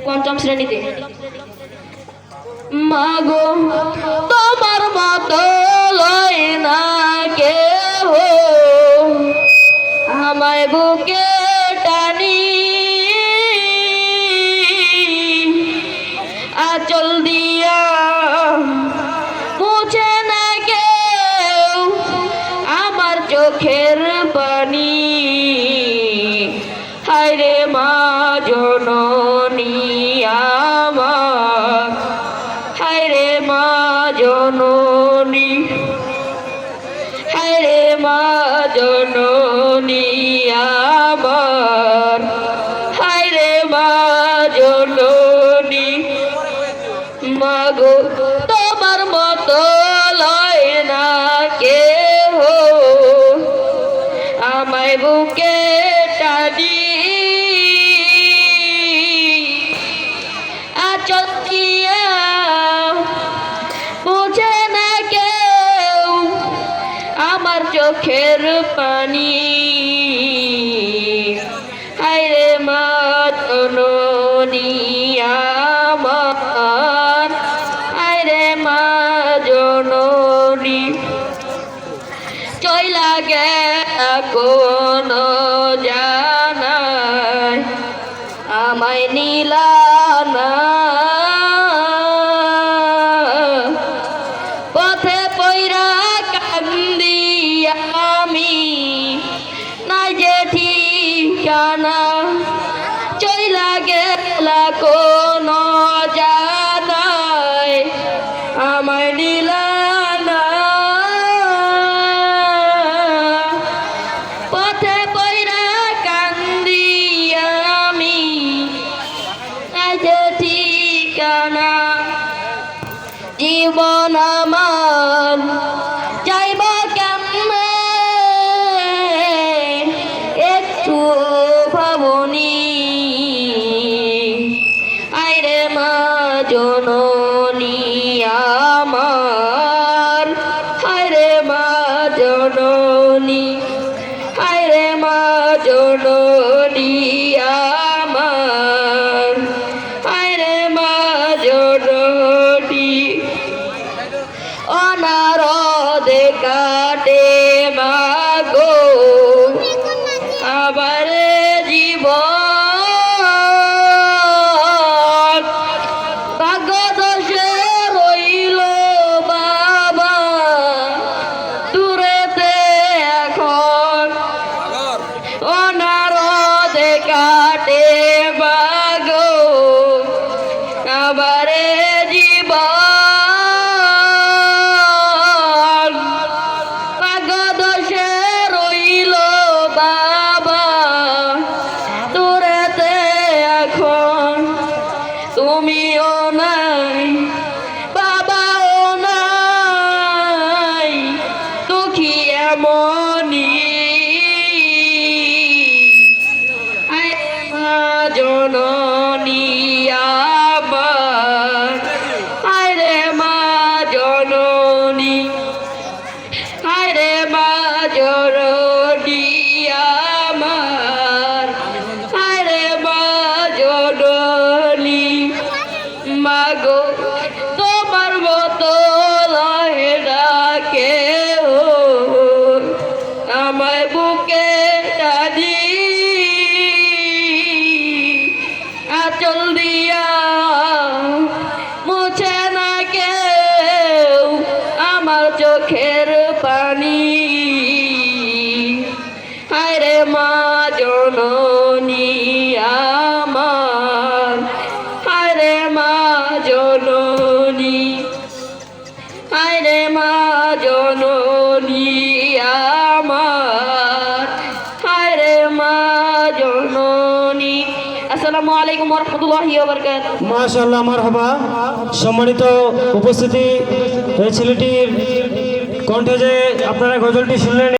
পঞ্চম শ্রেণীতে। মাগো তোমার মতো লয় না কেহ, আমায় বুকে টানি আঁচল দিয়া মুছে না কেউ আমার চোখের পানি। হায়রে মা জননী আমার, হায়রে মা জননী, হায়রে মা জননী আমার, হায়রে মা জননী। মাগো তোমার মতো লয় না কেহ, আমায় বুকে টানি আঁচল দিয়া বুঝে না কেউ আমার চোখের পানি। হায়রে মা জননী আমার, হায়রে মা জননী। চইলা গেলা কোন জানায় আমায় নিলা না, পথে পইরা কান্দি আমি নাই যে ঠিকানা। চইলা গেলা কোন জানায় আমায় নিলা না, পথে পইরা কান্দি আমি নাই যে ঠিকানা। জীবন আমার যাইব কেমনে একটু ভাবনি। আইরে মা জননী আমার, হায়রে মা জননী, হায়রে মা জননী আমার, হায়রে মা জননী। অনারদে কাটে মাগো আবার জীবন, ভাগ্য দোষে রইল বাবা দূরেতে এখন। অনারদে কাটে মাগো আবার জীবন, ভাগ্য দোষে রইল বাবা দূরেতে এখন। তুমিও নাই বাবাও নাই, দুঃখী এমনি। হায়রে মা জননী আমার, হায়রে মা জননী, হায়রে মা জননী আমার, হায়রে মা জননী। মাগো তোমার মতো লয় না কেহ, আমায় বুকে টানি আঁচল দিয়া মুছে না কেউ আমার চোখের পানি। হায়রে মা জননী আমার, হায়রে মা জননী, হায়রে মা জননী আমার, হায়রে মা জননী। আসসালামু আলাইকুম ওয়া রাহমাতুল্লাহি ওয়া বারাকাতুহু। মাশাআল্লাহ, মারহাবা। সম্মানিত উপস্থিতি, এই ছেলেটির কণ্ঠে যে আপনারা গজলটি শুনলেন।